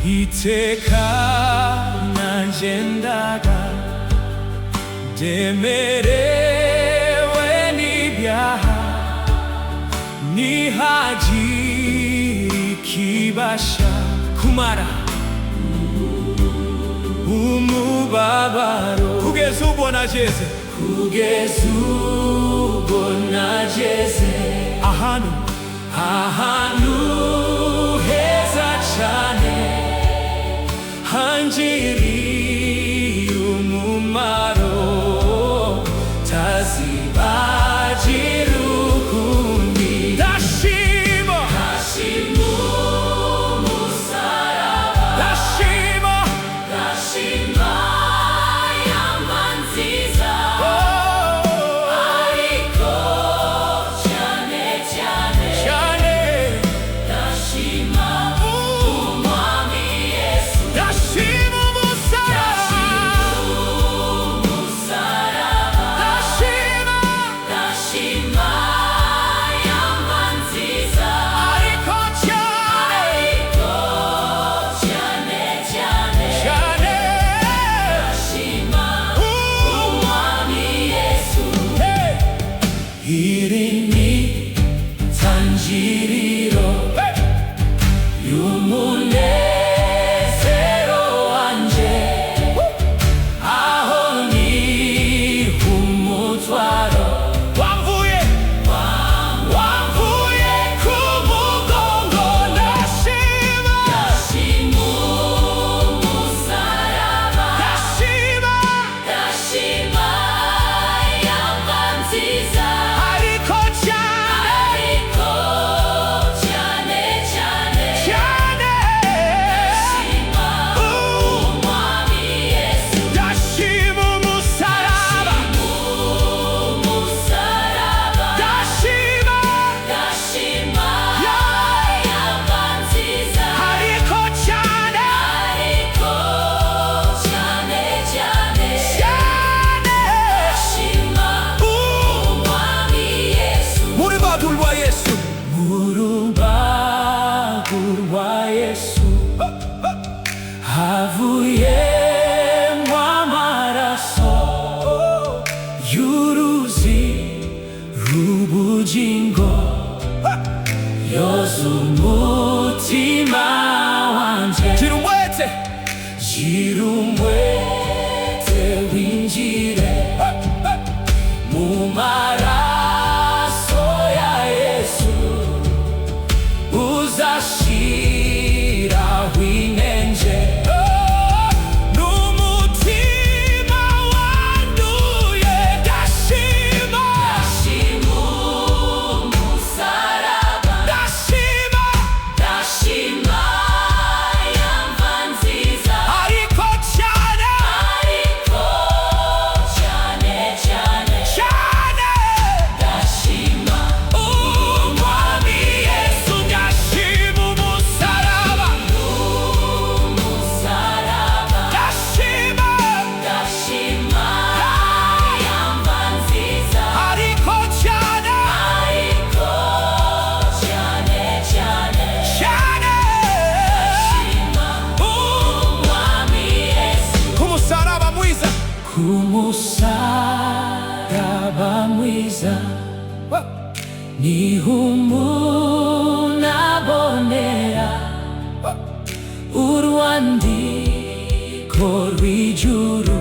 iteka nanjye ndemerewe n'ibyaha, ntihagire ikibasha kumara umubabaro, kugeza ubwo nageze ahantu heza cyane, hangiriye umumaro, tazibagirira ukundi. Ndashima umusaraba, ndashima yamba nziza, ariko cyane ndashima umwami Yesu. Ndashima umusaraba, ndashima yamba nziza, ariko cyane ndashima umwami Yesu. Iri ni tangiriro y'umunezero wanjye, aho niha umutwaro wamvuye ku mugongo. Ndashima umusaraba, ndashima yamba nziza, ariko cyane ndashima umwami Yesu. Ndashima umusaraba, ndashima yamba nziza, ariko cyane ndashima umwami Yesu. Mu rubavu rwa Yesu havuyemo amaraso y'uruzi rw'ubugingo, yoza umutima wanjye. Gira umwete winjire mu maraso ya Yesu, uzashiraho inenge n'umutima wanduye. Ndashima umusaraba, ndashima yamba nziza, ariko cyane ndashima umwami Yesu. Ndashima umusaraba, ndashima yamba nziza, ariko cyane ndashima umwami Yesu. Kumusaraba mwiza niho umuntu abonera urwandiko rw'ijuru